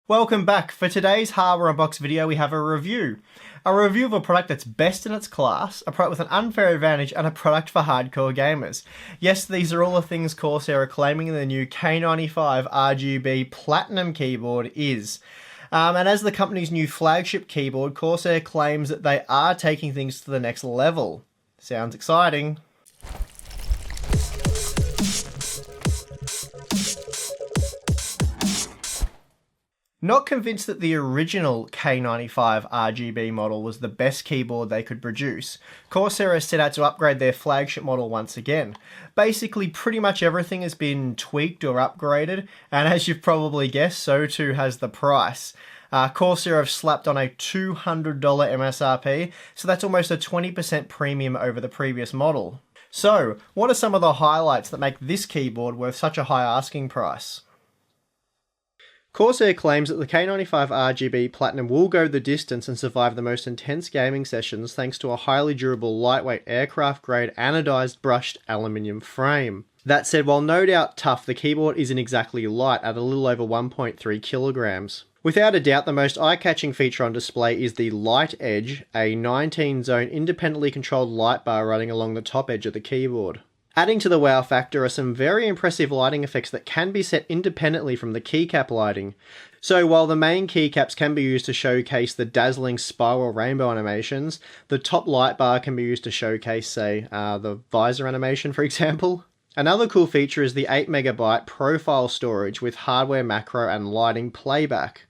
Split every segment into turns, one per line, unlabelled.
Welcome back. For today's hardware unbox video, we have a review. A review of a product that's best in its class, a product with an unfair advantage, and a product for hardcore gamers. Yes, these are all the things Corsair are claiming the new K95 RGB Platinum keyboard is. And as the company's new flagship keyboard, Corsair claims that they are taking things to the next level. Sounds exciting. Not convinced that the original K95 RGB model was the best keyboard they could produce, Corsair has set out to upgrade their flagship model once again. Basically, pretty much everything has been tweaked or upgraded, and as you've probably guessed, so too has the price. Corsair have slapped on a $200 MSRP, so that's almost a 20% premium over the previous model. So, what are some of the highlights that make this keyboard worth such a high asking price? Corsair claims that the K95 RGB Platinum will go the distance and survive the most intense gaming sessions thanks to a highly durable, lightweight, aircraft-grade anodized brushed aluminium frame. That said, while no doubt tough, the keyboard isn't exactly light at a little over 1.3 kilograms. Without a doubt, the most eye-catching feature on display is the Light Edge, a 19-zone independently controlled light bar running along the top edge of the keyboard. Adding to the wow factor are some very impressive lighting effects that can be set independently from the keycap lighting. So while the main keycaps can be used to showcase the dazzling spiral rainbow animations, the top light bar can be used to showcase, say, the visor animation, for example. Another cool feature is the 8MB profile storage with hardware macro and lighting playback.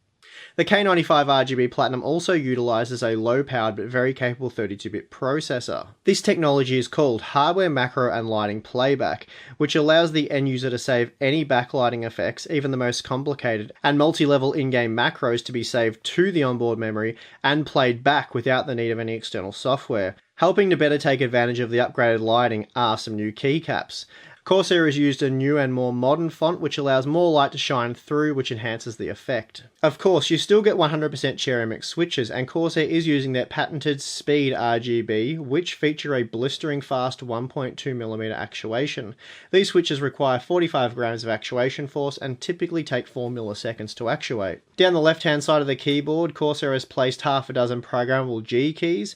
The K95 RGB Platinum also utilises a low-powered but very capable 32-bit processor. This technology is called hardware macro and lighting playback, which allows the end user to save any backlighting effects, even the most complicated, and multi-level in-game macros to be saved to the onboard memory and played back without the need of any external software. Helping to better take advantage of the upgraded lighting are some new keycaps. Corsair has used a new and more modern font which allows more light to shine through, which enhances the effect. Of course, you still get 100% cherry mix switches, and Corsair is using their patented Speed RGB, which feature a blistering fast 1.2mm actuation. These switches require 45 grams of actuation force and typically take 4 milliseconds to actuate. Down the left-hand side of the keyboard, Corsair has placed half a dozen programmable G keys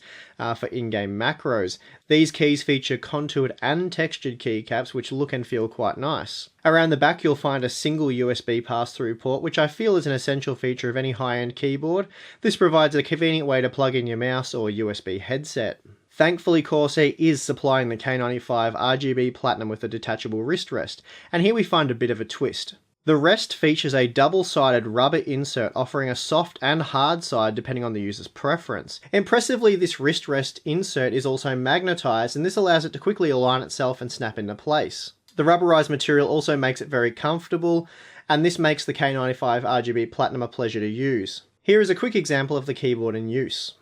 for in-game macros. These keys feature contoured and textured keycaps which look and feel quite nice. Around the back you'll find a single USB pass-through port, which I feel is an essential feature of any high-end keyboard. This provides a convenient way to plug in your mouse or USB headset. Thankfully, Corsair is supplying the K95 RGB Platinum with a detachable wrist rest, and here we find a bit of a twist. The rest features a double-sided rubber insert offering a soft and hard side depending on the user's preference. Impressively, this wrist rest insert is also magnetized, and this allows it to quickly align itself and snap into place. The rubberized material also makes it very comfortable, and this makes the K95 RGB Platinum a pleasure to use. Here is a quick example of the keyboard in use.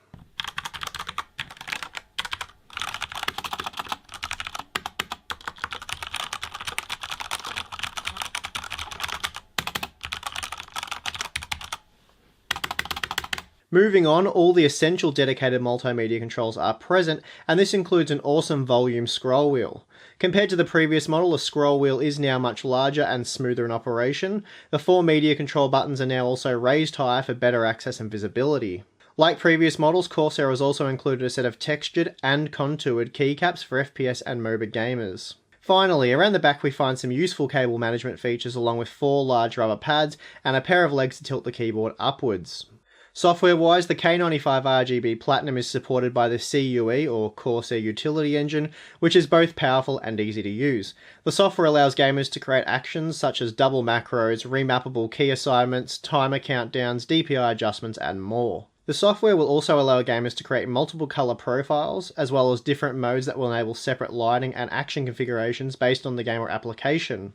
Moving on, all the essential dedicated multimedia controls are present, and this includes an awesome volume scroll wheel. Compared to the previous model, the scroll wheel is now much larger and smoother in operation. The 4 media control buttons are now also raised higher for better access and visibility. Like previous models, Corsair has also included a set of textured and contoured keycaps for FPS and MOBA gamers. Finally, around the back we find some useful cable management features along with 4 large rubber pads and a pair of legs to tilt the keyboard upwards. Software-wise, the K95 RGB Platinum is supported by the CUE or Corsair Utility Engine, which is both powerful and easy to use. The software allows gamers to create actions such as double macros, remappable key assignments, timer countdowns, DPI adjustments, and more. The software will also allow gamers to create multiple color profiles, as well as different modes that will enable separate lighting and action configurations based on the game or application.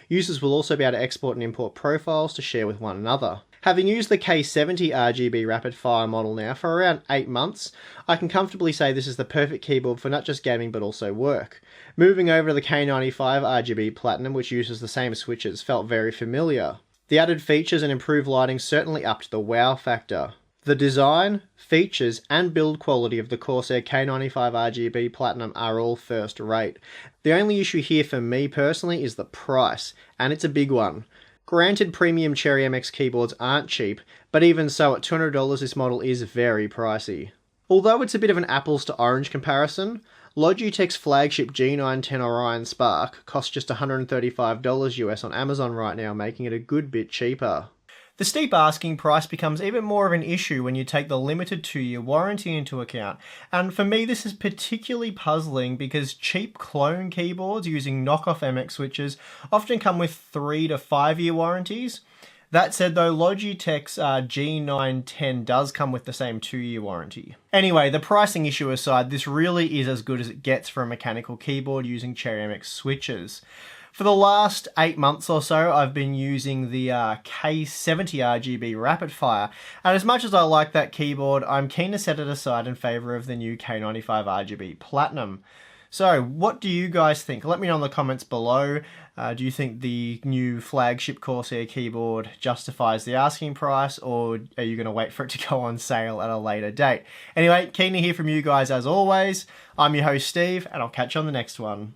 Users will also be able to export and import profiles to share with one another. Having used the K70 RGB rapid fire model now for around 8 months, I can comfortably say this is the perfect keyboard for not just gaming but also work. Moving over to the K95 RGB Platinum, which uses the same switches, felt very familiar. The added features and improved lighting certainly upped the wow factor. The design, features, and build quality of the Corsair K95 RGB Platinum are all first rate. The only issue here for me personally is the price, and it's a big one. Granted, premium Cherry MX keyboards aren't cheap, but even so, at $200 this model is very pricey. Although it's a bit of an apples to orange comparison, Logitech's flagship G910 Orion Spark costs just $135 US on Amazon right now, making it a good bit cheaper. The steep asking price becomes even more of an issue when you take the limited 2-year warranty into account, and for me this is particularly puzzling because cheap clone keyboards using knockoff MX switches often come with 3 to 5 year warranties. That said though, Logitech's G910 does come with the same 2-year warranty. Anyway, the pricing issue aside, this really is as good as it gets for a mechanical keyboard using Cherry MX switches. For the last 8 months or so, I've been using the K90 RGB Rapid Fire, and as much as I like that keyboard, I'm keen to set it aside in favour of the new K95 RGB Platinum. So, what do you guys think? Let me know in the comments below. Do you think the new flagship Corsair keyboard justifies the asking price, or are you going to wait for it to go on sale at a later date? Anyway, keen to hear from you guys as always. I'm your host Steve, and I'll catch you on the next one.